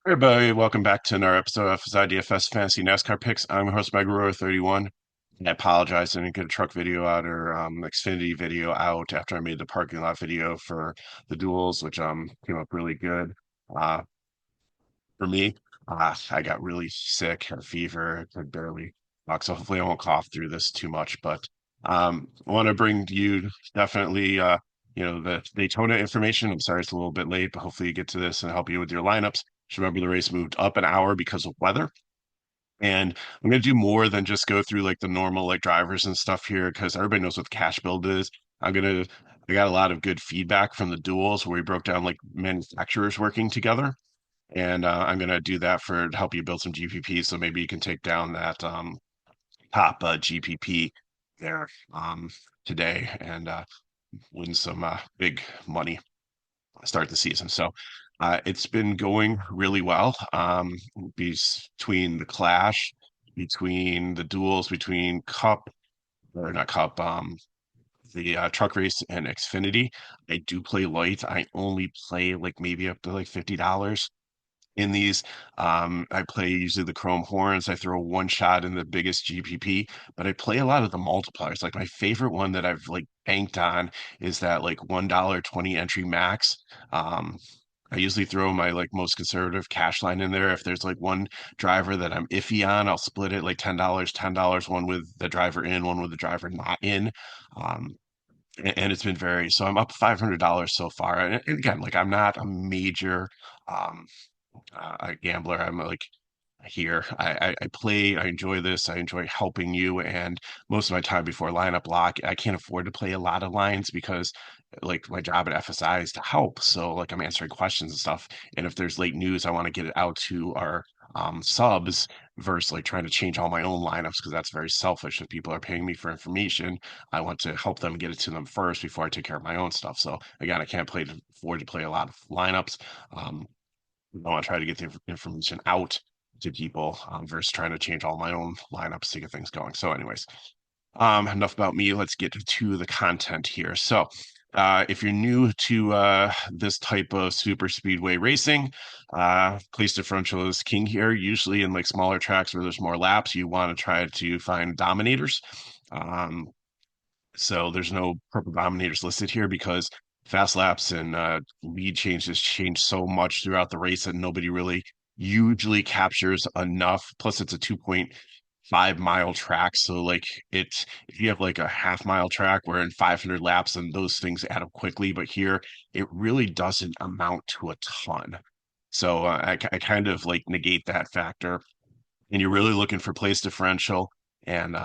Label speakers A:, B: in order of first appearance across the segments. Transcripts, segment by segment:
A: Hey everybody, welcome back to another episode of FSIDFS Fantasy NASCAR Picks. I'm your host, Megaro31. I apologize, I didn't get a truck video out or Xfinity video out after I made the parking lot video for the duels, which came up really good. Uh, for me, I got really sick, had a fever, could barely talk, so hopefully I won't cough through this too much. But I want to bring you definitely the Daytona information. I'm sorry it's a little bit late, but hopefully you get to this and help you with your lineups. Just remember the race moved up an hour because of weather. And I'm gonna do more than just go through like the normal like drivers and stuff here because everybody knows what the cash build is. I got a lot of good feedback from the duels where we broke down like manufacturers working together. And I'm gonna do that for to help you build some GPP. So maybe you can take down that top GPP there today and win some big money start the season. So it's been going really well between the clash, between the duels, between Cup or not Cup, the truck race and Xfinity. I do play light. I only play like maybe up to like $50 in these. I play usually the Chrome Horns. I throw one shot in the biggest GPP, but I play a lot of the multipliers. Like my favorite one that I've like banked on is that like $1 20 entry max. Um, I usually throw my like most conservative cash line in there. If there's like one driver that I'm iffy on, I'll split it like $10, one with the driver in, one with the driver not in. Um, and it's been very, so I'm up $500 so far. And again, like I'm not a major um a gambler. I'm like here. I play. I enjoy this. I enjoy helping you. And most of my time before lineup lock, I can't afford to play a lot of lines because like my job at FSI is to help. So like I'm answering questions and stuff. And if there's late news, I want to get it out to our subs versus like trying to change all my own lineups because that's very selfish. If people are paying me for information, I want to help them get it to them first before I take care of my own stuff. So again, I can't afford to play a lot of lineups. Um, I want to try to get the information out to people versus trying to change all my own lineups to get things going. So, anyways, enough about me. Let's get to the content here. So, if you're new to this type of super speedway racing, place differential is king here. Usually in like smaller tracks where there's more laps, you want to try to find dominators. Um, so there's no purple dominators listed here because fast laps and lead changes change so much throughout the race that nobody really usually captures enough. Plus, it's a 2.5 mile track. So like it if you have like a half-mile track where in 500 laps and those things add up quickly, but here it really doesn't amount to a ton. So I kind of like negate that factor and you're really looking for place differential and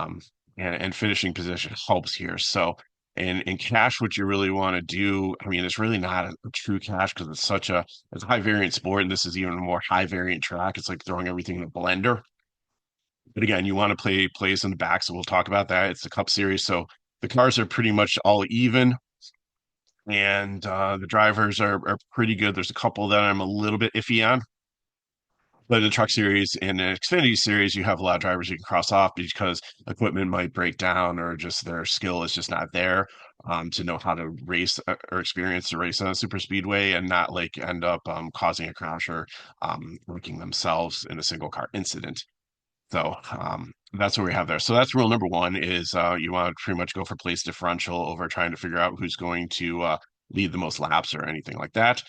A: and finishing position helps here. So in cash, what you really want to do, I mean, it's really not a true cash because it's a high variant sport, and this is even a more high variant track. It's like throwing everything in a blender. But again, you want to play plays in the back, so we'll talk about that. It's the Cup Series, so the cars are pretty much all even, and the drivers are pretty good. There's a couple that I'm a little bit iffy on. But in the truck series and the Xfinity series, you have a lot of drivers you can cross off because equipment might break down or just their skill is just not there to know how to race or experience to race on a super speedway and not like end up causing a crash or wrecking themselves in a single car incident. So that's what we have there. So that's rule number one is you want to pretty much go for place differential over trying to figure out who's going to lead the most laps or anything like that.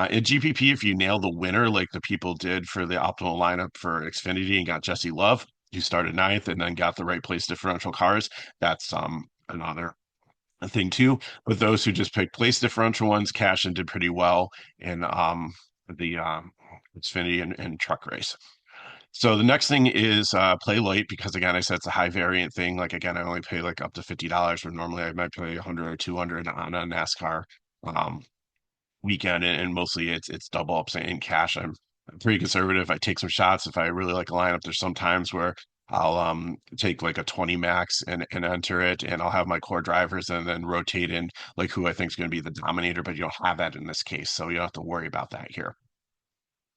A: In GPP, if you nail the winner like the people did for the optimal lineup for Xfinity and got Jesse Love, who started ninth and then got the right place differential cars, that's another thing too. But those who just picked place differential ones, cash and did pretty well in the Xfinity and truck race. So the next thing is play light because again, I said it's a high variant thing. Like again, I only pay like up to $50, where normally I might pay 100 or 200 on a NASCAR um, weekend, and mostly it's double ups in cash. I'm pretty conservative. I take some shots if I really like a lineup. There's some times where I'll take like a 20 max and enter it, and I'll have my core drivers and then rotate in like who I think is going to be the dominator. But you don't have that in this case, so you don't have to worry about that here.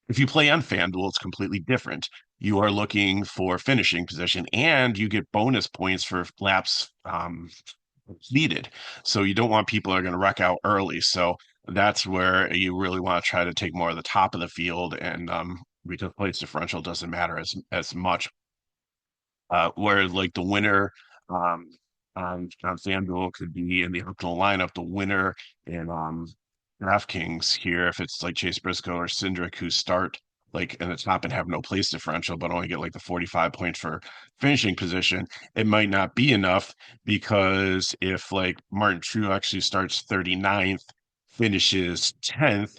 A: If you play on FanDuel, it's completely different. You are looking for finishing position and you get bonus points for laps needed. So you don't want people that are going to wreck out early. So that's where you really want to try to take more of the top of the field and because place differential doesn't matter as much. Where like the winner um, on FanDuel could be in the optimal lineup, the winner in DraftKings here, if it's like Chase Briscoe or Cindric who start like in the top and have no place differential, but only get like the 45 points for finishing position, it might not be enough because if like Martin True actually starts 39th, finishes 10th,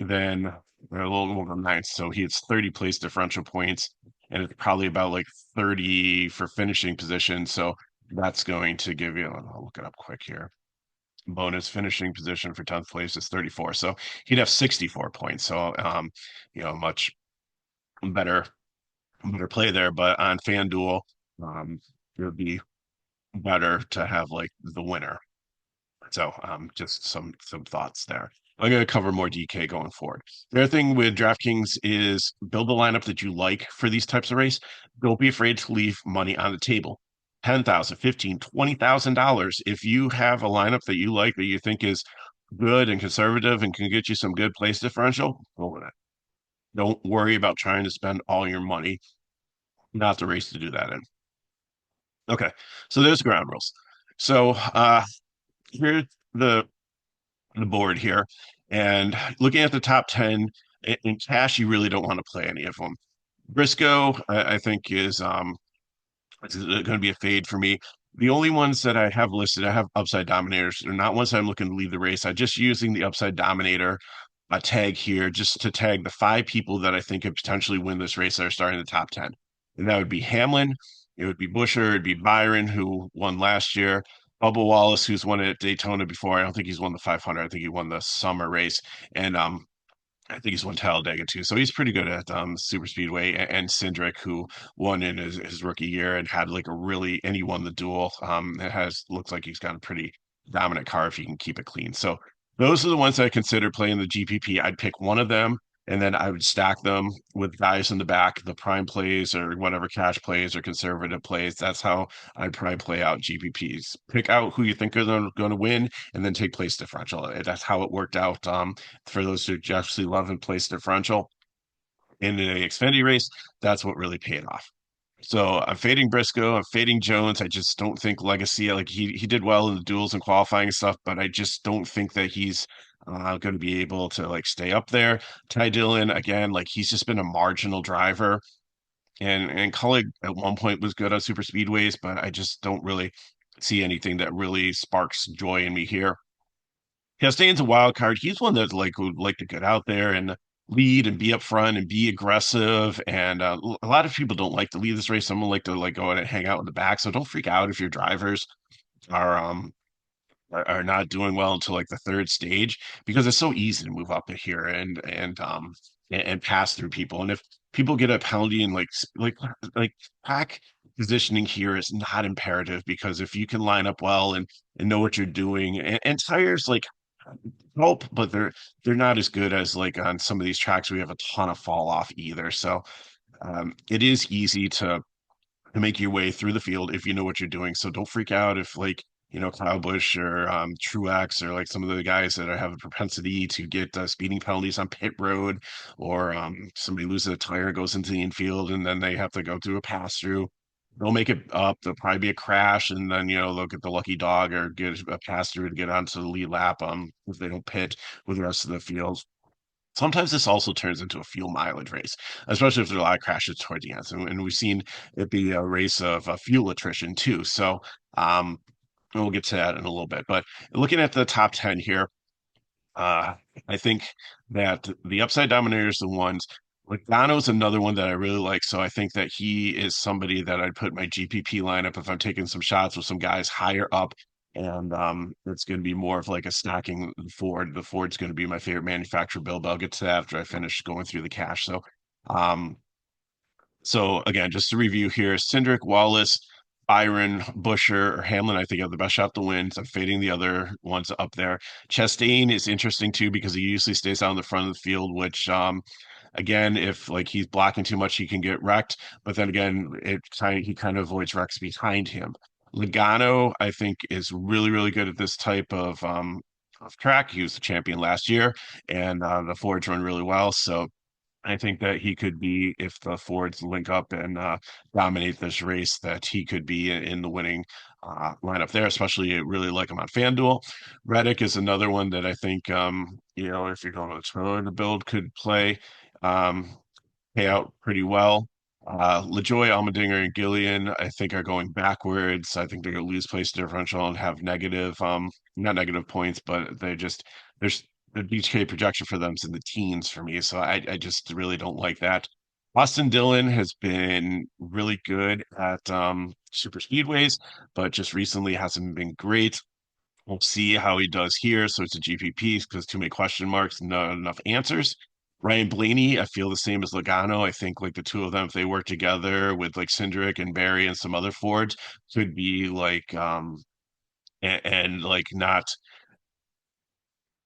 A: then a little over ninth. So he hits 30 place differential points and it's probably about like 30 for finishing position. So that's going to give you, I'll look it up quick here. Bonus finishing position for 10th place is 34. So he'd have 64 points. So, much better, better play there. But on FanDuel, it would be better to have like the winner. So just some thoughts there. I'm going to cover more DK going forward. The other thing with DraftKings is build a lineup that you like for these types of race. Don't be afraid to leave money on the table. 10,000, 15, $20,000. If you have a lineup that you like that you think is good and conservative and can get you some good place differential, go with it. Don't worry about trying to spend all your money. Not the race to do that in. Okay, so there's ground rules. So here's the board here. And looking at the top 10 in cash, you really don't want to play any of them. Briscoe, I think, is going to be a fade for me. The only ones that I have listed, I have upside dominators. They're not ones I'm looking to leave the race. I'm just using the upside dominator tag here just to tag the five people that I think could potentially win this race that are starting in the top 10. And that would be Hamlin, it would be Busher, it'd be Byron, who won last year, Bubba Wallace, who's won it at Daytona before. I don't think he's won the 500. I think he won the summer race. And I think he's won Talladega too. So he's pretty good at super speedway and Cindric, who won in his rookie year and had like a really, and he won the duel. It has looks like he's got a pretty dominant car if he can keep it clean. So those are the ones I consider playing the GPP. I'd pick one of them and then I would stack them with guys in the back, the prime plays or whatever cash plays or conservative plays. That's how I'd probably play out GPPs. Pick out who you think are going to win and then take place differential. That's how it worked out for those who actually love and place differential in the Xfinity race. That's what really paid off. So I'm fading Briscoe. I'm fading Jones. I just don't think Legacy, like he did well in the duels and qualifying and stuff, but I just don't think that he's going to be able to like stay up there. Ty Dillon, again, like he's just been a marginal driver. And Cullig at one point was good on super speedways, but I just don't really see anything that really sparks joy in me here. Chastain's a wild card. He's one that like would like to get out there and lead and be up front and be aggressive. And a lot of people don't like to lead this race. Someone like to like go in and hang out in the back. So don't freak out if your drivers are are not doing well until like the third stage because it's so easy to move up here and pass through people. And if people get a penalty and like pack positioning here is not imperative because if you can line up well and know what you're doing and tires like help, but they're not as good as like on some of these tracks we have a ton of fall off either. So it is easy to make your way through the field if you know what you're doing. So don't freak out if like Kyle Busch or Truex or like some of the guys that have a propensity to get speeding penalties on pit road or somebody loses a tire goes into the infield and then they have to go through a pass through. They'll make it up. There'll probably be a crash, and then they'll get the lucky dog or get a pass through to get onto the lead lap. If they don't pit with the rest of the field. Sometimes this also turns into a fuel mileage race, especially if there are a lot of crashes toward the end. And we've seen it be a race of fuel attrition too. So um, we'll get to that in a little bit. But looking at the top 10 here, uh, I think that the upside dominators, the ones, Logano's another one that I really like. So I think that he is somebody that I'd put my GPP lineup if I'm taking some shots with some guys higher up. And it's going to be more of like a stacking Ford. The Ford's going to be my favorite manufacturer build. But I'll get to that after I finish going through the cash. Um, so again, just to review here, Cindric, Wallace, Byron, Busher, or Hamlin, I think have the best shot to win. So I'm fading the other ones up there. Chastain is interesting too because he usually stays out in the front of the field, which again, if like he's blocking too much, he can get wrecked. But then again, he kind of avoids wrecks behind him. Logano, I think, is really, really good at this type of track. He was the champion last year, and the Fords run really well. So I think that he could be, if the Fords link up and dominate this race, that he could be in the winning lineup there, especially I really like him on FanDuel. Reddick is another one that I think, if you're going to throw the build, could play, pay out pretty well. LaJoy, Allmendinger, and Gillian, I think, are going backwards. I think they're going to lose place differential and have negative, not negative points, but there's the BK projection for them is in the teens for me. So I just really don't like that. Austin Dillon has been really good at super speedways, but just recently hasn't been great. We'll see how he does here. So it's a GPP because too many question marks, not enough answers. Ryan Blaney, I feel the same as Logano. I think like the two of them, if they work together with like Cindric and Barry and some other Fords, could be like and like not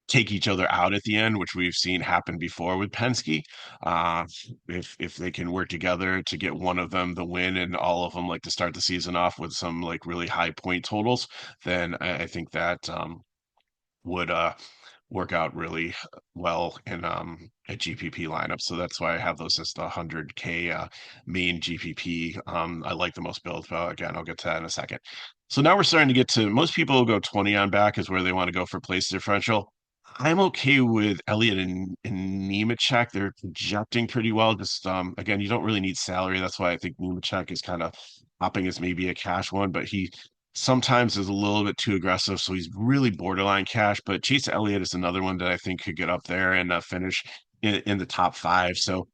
A: take each other out at the end, which we've seen happen before with Penske. Uh, if they can work together to get one of them the win and all of them like to start the season off with some like really high point totals, then I think that would work out really well in a GPP lineup. So that's why I have those as the 100K main GPP. I like the most builds, but again, I'll get to that in a second. So now we're starting to get to most people go 20 on back is where they want to go for place differential. I'm okay with Elliott and Nemechek. They're projecting pretty well. Just again, you don't really need salary. That's why I think Nemechek is kind of popping as maybe a cash one, but he sometimes is a little bit too aggressive, so he's really borderline cash. But Chase Elliott is another one that I think could get up there and finish in the top five. So,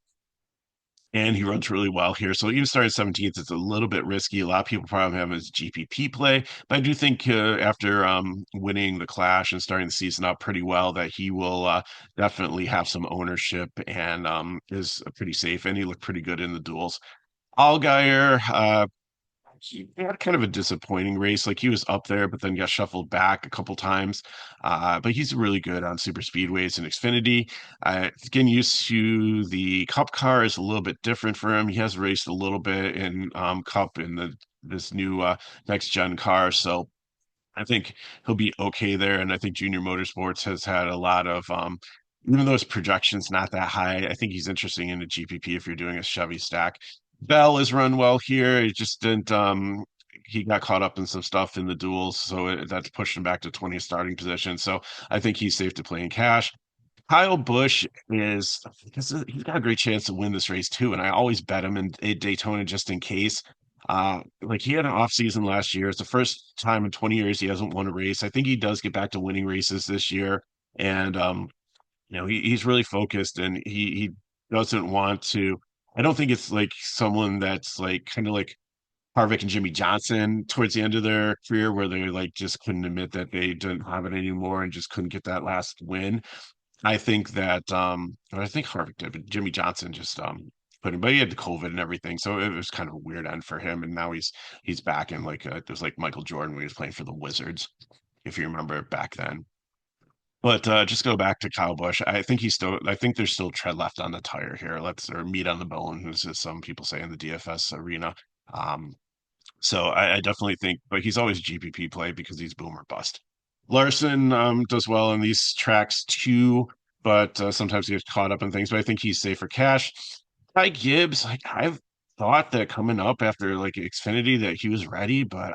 A: and he runs really well here. So even starting 17th, it's a little bit risky. A lot of people probably have him as GPP play, but I do think after winning the Clash and starting the season out pretty well, that he will definitely have some ownership and is pretty safe. And he looked pretty good in the duels. Allgaier, he had kind of a disappointing race. Like he was up there, but then got shuffled back a couple times. But he's really good on super speedways and Xfinity. Getting used to the Cup car is a little bit different for him. He has raced a little bit in Cup in the this new next gen car, so I think he'll be okay there. And I think Junior Motorsports has had a lot of, even though his projection's not that high, I think he's interesting in a GPP if you're doing a Chevy stack. Bell has run well here. He just didn't, he got caught up in some stuff in the duels, so that's pushed him back to 20th starting position. So I think he's safe to play in cash. Kyle Busch is because he's got a great chance to win this race too, and I always bet him in Daytona just in case. Like he had an off season last year. It's the first time in 20 years he hasn't won a race. I think he does get back to winning races this year, and he's really focused and he doesn't want to. I don't think it's like someone that's like kind of like Harvick and Jimmy Johnson towards the end of their career, where they like just couldn't admit that they didn't have it anymore and just couldn't get that last win. I think that I think Harvick did, but Jimmy Johnson just put him, but he had the COVID and everything, so it was kind of a weird end for him. And now he's back in like it was like Michael Jordan when he was playing for the Wizards, if you remember back then. But just go back to Kyle Busch. I think there's still tread left on the tire here. Let's or meat on the bone, as some people say in the DFS arena. Um, so I definitely think, but he's always GPP play because he's boom or bust. Larson does well on these tracks too, but sometimes he gets caught up in things. But I think he's safe for cash. Ty Gibbs, like I've thought that coming up after like Xfinity that he was ready, but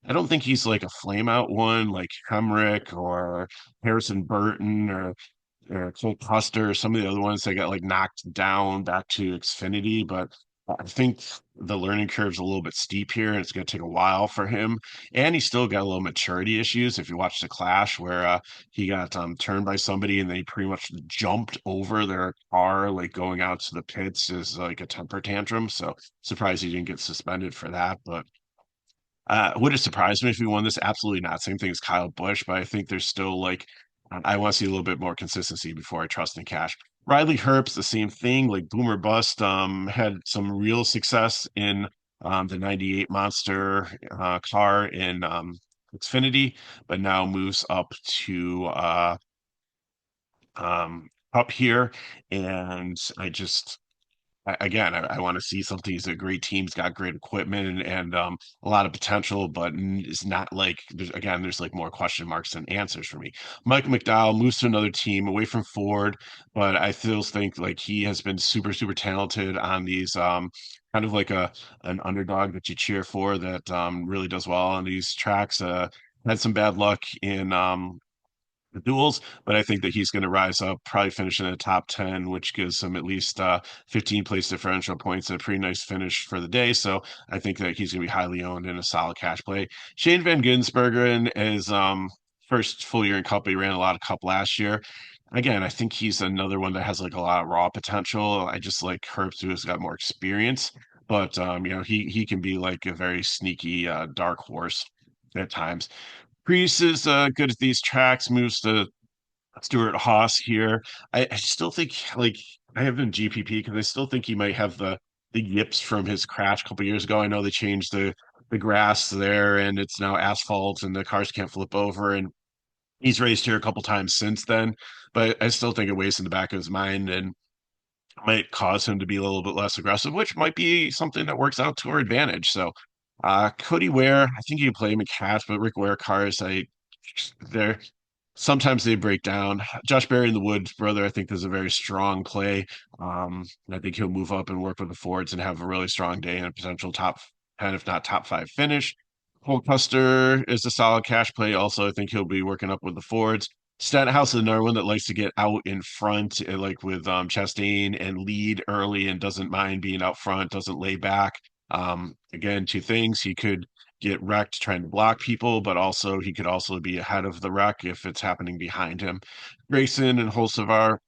A: I don't think he's like a flame out one like Hemrick or Harrison Burton or Cole Custer or some of the other ones that got like knocked down back to Xfinity. But I think the learning curve's a little bit steep here, and it's going to take a while for him. And he's still got a little maturity issues. If you watch the Clash, where he got turned by somebody and they pretty much jumped over their car, like going out to the pits, is like a temper tantrum. So surprised he didn't get suspended for that. But would it surprise me if he won this? Absolutely not. Same thing as Kyle Busch, but I think there's still like I want to see a little bit more consistency before I trust in cash. Riley Herbst, the same thing, like boomer bust. Had some real success in the '98 Monster car in Xfinity, but now moves up to up here, and I just I want to see something. He's a great team. He's got great equipment and a lot of potential, but it's not like there's like more question marks than answers for me. Mike McDowell moves to another team away from Ford, but I still think like he has been super talented on these kind of like a an underdog that you cheer for that really does well on these tracks. Had some bad luck in the duels, but I think that he's going to rise up, probably finish in the top 10, which gives him at least 15 place differential points, a pretty nice finish for the day. So I think that he's going to be highly owned in a solid cash play. Shane Van Gisbergen is first full year in Cup. He ran a lot of Cup last year. Again, I think he's another one that has like a lot of raw potential. I just like Herbst, who has got more experience, but he can be like a very sneaky dark horse at times. Priest is good at these tracks, moves to Stuart Haas here. I still think like I have him GPP because I still think he might have the yips from his crash a couple years ago. I know they changed the grass there and it's now asphalt and the cars can't flip over and he's raced here a couple times since then, but I still think it weighs in the back of his mind and might cause him to be a little bit less aggressive, which might be something that works out to our advantage. So Cody Ware, I think you can play him in cash, but Rick Ware cars, they're sometimes they break down. Josh Berry in the Woods brother, I think is a very strong play. I think he'll move up and work with the Fords and have a really strong day and a potential top 10, if not top five finish. Cole Custer is a solid cash play. Also, I think he'll be working up with the Fords. Stenhouse is another one that likes to get out in front, like with Chastain and lead early and doesn't mind being out front, doesn't lay back. Again, two things. He could get wrecked trying to block people, but also he could also be ahead of the wreck if it's happening behind him. Grayson and Holsevar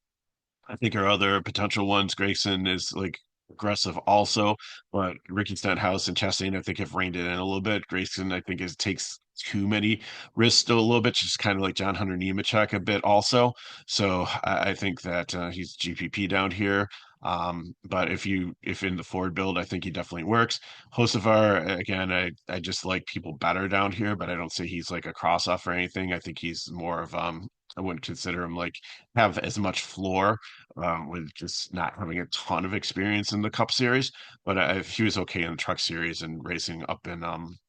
A: I think our other potential ones, Grayson is like aggressive also, but Ricky Stenhouse and Chastain, I think, have reined it in a little bit. Grayson, I think, takes too many risks still a little bit, just kind of like John Hunter Nemechek a bit also. So I think that he's GPP down here. But if in the Ford build, I think he definitely works. Hocevar, again, I just like people better down here, but I don't say he's like a cross off or anything. I think he's more of I wouldn't consider him like have as much floor with just not having a ton of experience in the Cup Series. But he was okay in the Truck Series and racing up in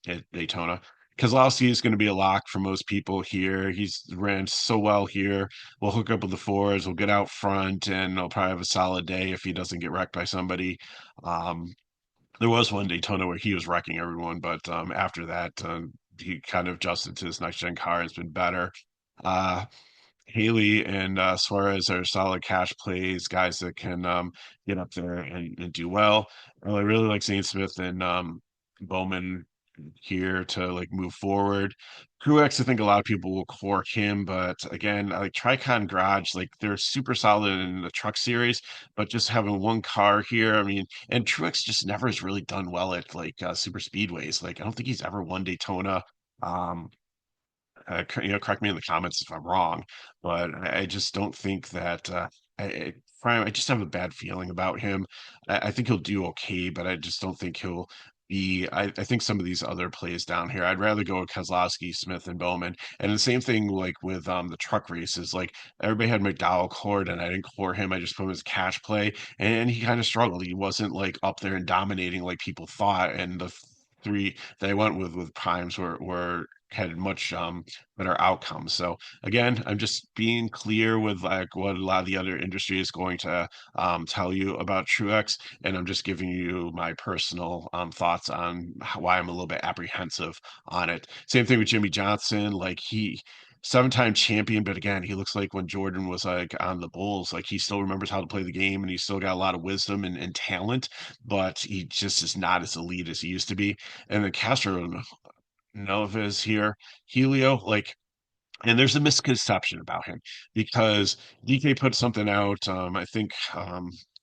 A: at Daytona. Kozlowski is going to be a lock for most people here. He's ran so well here. We'll hook up with the fours. We'll get out front, and he'll probably have a solid day if he doesn't get wrecked by somebody. Um, there was one Daytona where he was wrecking everyone, but after that, he kind of adjusted to his next gen car and has been better. Uh, Haley and Suarez are solid cash plays, guys that can get up there and do well. I really like Zane Smith and Bowman here to like move forward. Truex, I think a lot of people will core him, but again, I like Tricon Garage, like they're super solid in the truck series, but just having one car here, I mean, and Truex just never has really done well at like super speedways. Like I don't think he's ever won Daytona. Um, correct me in the comments if I'm wrong, but I just don't think that I just have a bad feeling about him. I think he'll do okay, but I just don't think he'll be. I think some of these other plays down here, I'd rather go with Kozlowski, Smith, and Bowman. And the same thing like with the truck races. Like everybody had McDowell cored, and I didn't core him. I just put him as cash play, and he kind of struggled. He wasn't like up there and dominating like people thought. And the three that I went with primes were had much better outcomes. So again, I'm just being clear with like what a lot of the other industry is going to tell you about Truex, and I'm just giving you my personal thoughts on why I'm a little bit apprehensive on it. Same thing with Jimmy Johnson, like he seven-time champion, but again, he looks like when Jordan was like on the Bulls, like he still remembers how to play the game and he's still got a lot of wisdom and talent, but he just is not as elite as he used to be. And then Castro Novas here, Helio, like, and there's a misconception about him because DK put something out. I think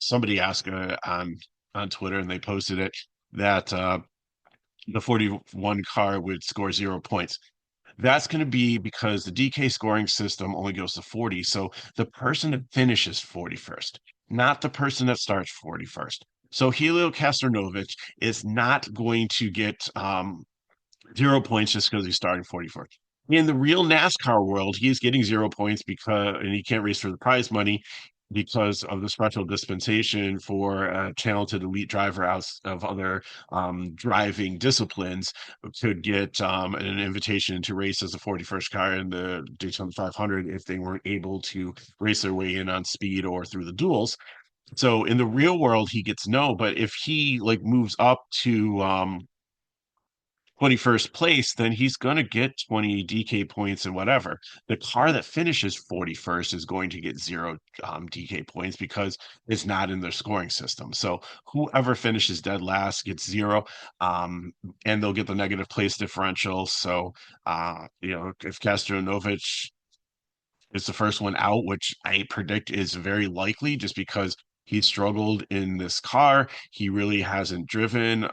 A: somebody asked on Twitter and they posted it that the 41 car would score 0 points. That's going to be because the DK scoring system only goes to 40. So the person that finishes 41st, not the person that starts 41st. So Helio Castronovic is not going to get 0 points just because he's starting 44th. In the real NASCAR world, he's getting 0 points because, and he can't race for the prize money. because of the special dispensation for a talented elite driver out of other driving disciplines could get an invitation to race as a 41st car in the Daytona 500 if they weren't able to race their way in on speed or through the duels. So in the real world, he gets no, but if he like moves up to 21st place, then he's going to get 20 DK points and whatever. The car that finishes 41st is going to get zero DK points because it's not in their scoring system. So whoever finishes dead last gets zero, um, and they'll get the negative place differential. So, if Castronovich is the first one out, which I predict is very likely just because he struggled in this car. He really hasn't driven.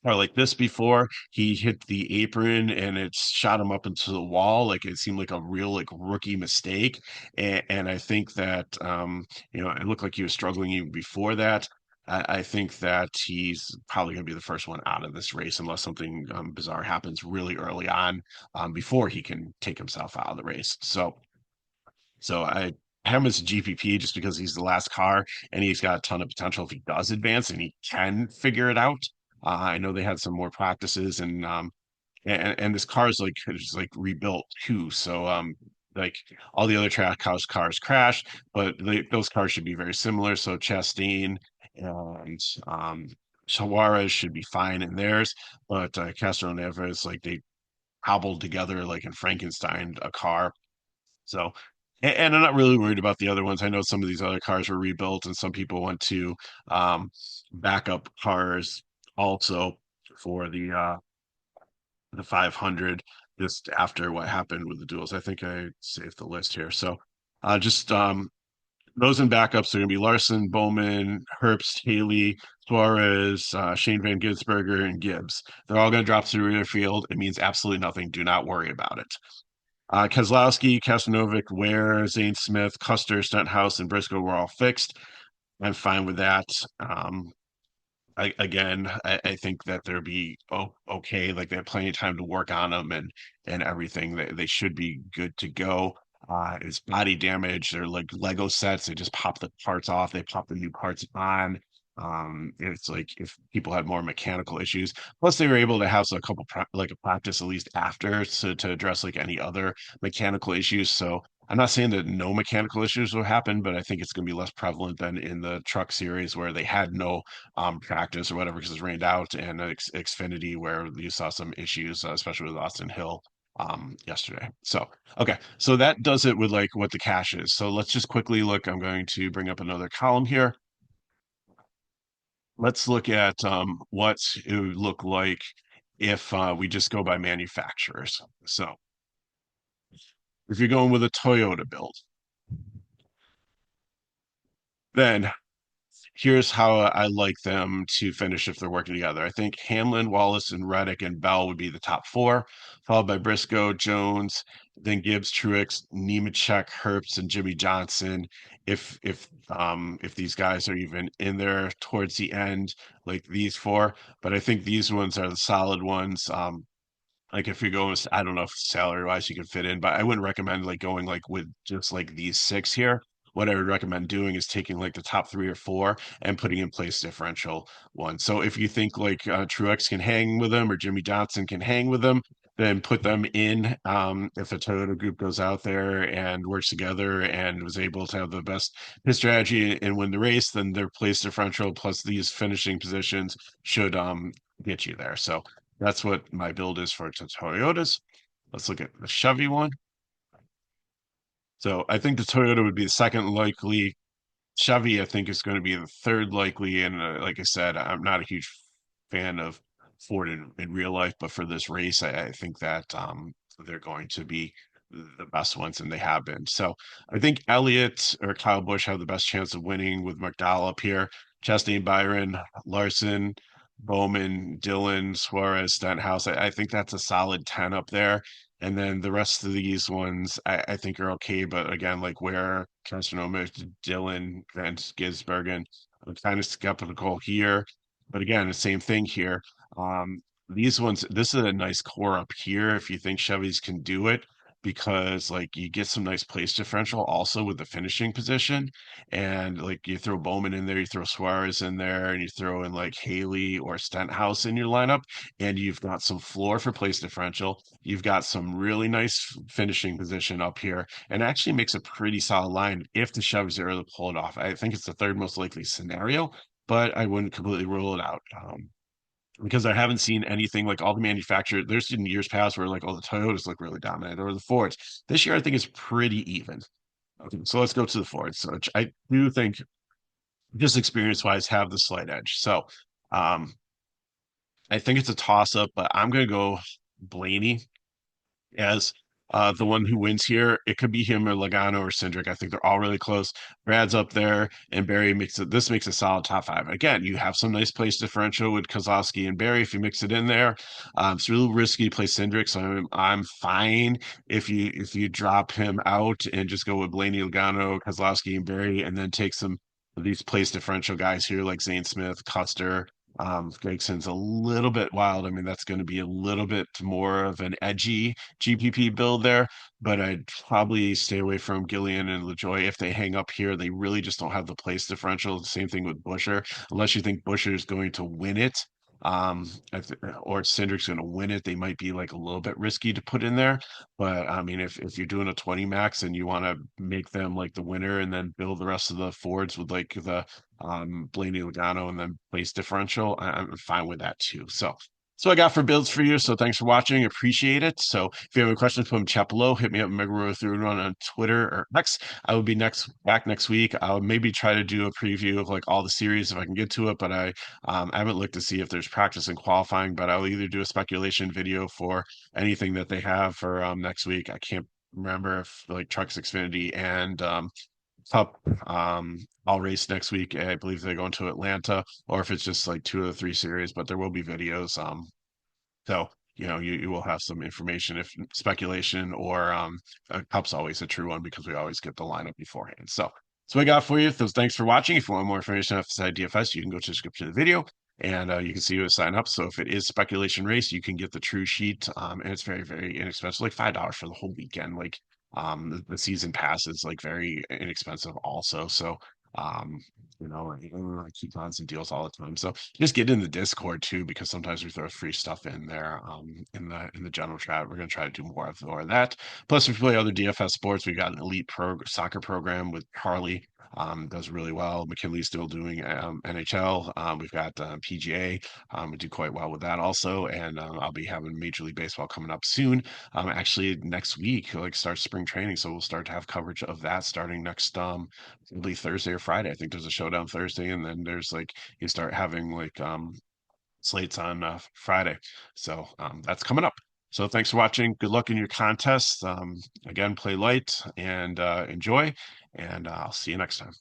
A: Or like this before, he hit the apron and it shot him up into the wall. Like it seemed like a real like rookie mistake. And I think that it looked like he was struggling even before that. I think that he's probably going to be the first one out of this race unless something bizarre happens really early on before he can take himself out of the race. So I have him as a GPP just because he's the last car and he's got a ton of potential if he does advance and he can figure it out. I know they had some more practices and this car is like rebuilt too. So like all the other track house cars crashed, but those cars should be very similar. So Chastain and Suarez should be fine in theirs, but Castro Neves like they cobbled together like in Frankenstein a car. So, and I'm not really worried about the other ones. I know some of these other cars were rebuilt, and some people went to backup cars also for the 500 just after what happened with the duels. I think I saved the list here. So, just those in backups are going to be Larson, Bowman, Herbst, Haley, Suarez, Shane Van Gisberger, and Gibbs. They're all going to drop to the rear field. It means absolutely nothing. Do not worry about it. Keselowski, Kasanovic, Ware, Zane Smith, Custer, Stenhouse, and Briscoe were all fixed. I'm fine with that. I think that they'll be okay. Like they have plenty of time to work on them and everything. They should be good to go. It's body damage. They're like Lego sets. They just pop the parts off. They pop the new parts on. It's like if people had more mechanical issues. Plus, they were able to have a couple like a practice at least after to address like any other mechanical issues. So I'm not saying that no mechanical issues will happen, but I think it's going to be less prevalent than in the truck series where they had no practice or whatever because it's rained out, and Xfinity where you saw some issues, especially with Austin Hill yesterday. So okay, so that does it with like what the cash is. So let's just quickly look. I'm going to bring up another column here. Let's look at what it would look like if we just go by manufacturers. So if you're going with a Toyota build, then here's how I like them to finish if they're working together. I think Hamlin, Wallace, and Reddick and Bell would be the top four, followed by Briscoe, Jones, then Gibbs, Truex, Nemechek, Herbst, and Jimmy Johnson. If these guys are even in there towards the end, like these four, but I think these ones are the solid ones. Like if you're going, I don't know if salary wise you can fit in, but I wouldn't recommend like going like with just like these six here. What I would recommend doing is taking like the top three or four and putting in place differential ones. So if you think like Truex can hang with them or Jimmy Johnson can hang with them, then put them in. If a Toyota group goes out there and works together and was able to have the best his strategy and win the race, then their place differential plus these finishing positions should get you there. So that's what my build is for Toyotas. Let's look at the Chevy one. So I think the Toyota would be the second likely. Chevy, I think, is going to be the third likely. And like I said, I'm not a huge fan of Ford in real life, but for this race, I think that they're going to be the best ones, and they have been. So I think Elliott or Kyle Busch have the best chance of winning with McDowell up here. Chastain, Byron, Larson, Bowman, Dillon, Suarez, Stenhouse. I think that's a solid 10 up there. And then the rest of these ones I think are okay, but again, like where Casanova, Dylan, Vance Gisbergen, I'm kind of skeptical here. But again, the same thing here. These ones, this is a nice core up here if you think Chevys can do it, because like you get some nice place differential also with the finishing position. And like you throw Bowman in there, you throw Suarez in there, and you throw in like Haley or Stenhouse in your lineup, and you've got some floor for place differential. You've got some really nice finishing position up here, and actually makes a pretty solid line if the Chevys are able to pull it off. I think it's the third most likely scenario, but I wouldn't completely rule it out. Because I haven't seen anything like all the manufacturers. There's been years past where like, oh, the Toyotas look really dominant or the Fords. This year, I think it's pretty even. Okay, so let's go to the Fords. So I do think, just experience wise, have the slight edge. So um, I think it's a toss up, but I'm going to go Blaney as the one who wins here. It could be him or Logano or Cindric. I think they're all really close. Brad's up there, and Barry makes it. This makes a solid top five. Again, you have some nice place differential with Kozlowski and Barry if you mix it in there. It's really risky to play Cindric, so I'm fine if you drop him out and just go with Blaney, Logano, Kozlowski, and Barry, and then take some of these place differential guys here like Zane Smith, Custer. Gregson's a little bit wild. I mean, that's going to be a little bit more of an edgy GPP build there, but I'd probably stay away from Gillian and LaJoy. If they hang up here, they really just don't have the place differential. The same thing with Busher, unless you think Busher is going to win it. Or Cindric's going to win it, they might be like a little bit risky to put in there. But I mean, if you're doing a 20 max and you want to make them like the winner and then build the rest of the Fords with like the Blaney Logano and then place differential, I'm fine with that too. So I got for builds for you. So thanks for watching. Appreciate it. So if you have any questions, put them in chat below. Hit me up, Megaro31 on Twitter or X. I will be back next week. I'll maybe try to do a preview of like all the series if I can get to it, but I haven't looked to see if there's practice and qualifying, but I'll either do a speculation video for anything that they have for next week. I can't remember if like Trucks Xfinity and Cup I'll race next week. I believe they're going to Atlanta, or if it's just like two of the three series, but there will be videos. So you will have some information if speculation or Cup's always a true one because we always get the lineup beforehand. So I got for you. So thanks for watching. If you want more information on FSIDFS, you can go to the description of the video and you can see who to sign up. So if it is speculation race, you can get the true sheet. And it's very, very inexpensive, like $5 for the whole weekend. Like the season pass is like very inexpensive also. So um I keep on some deals all the time. So just get in the Discord too, because sometimes we throw free stuff in there in the general chat. We're gonna try to do more of that. Plus, we play other DFS sports. We got an elite soccer program with Carly. Does really well. McKinley's still doing NHL. We've got PGA. We do quite well with that also, and I'll be having Major League Baseball coming up soon. Actually next week, like start spring training, so we'll start to have coverage of that starting next probably Thursday or Friday. I think there's a showdown Thursday, and then there's like you start having like slates on Friday. So that's coming up. So thanks for watching. Good luck in your contests. Again, play light and enjoy, and I'll see you next time.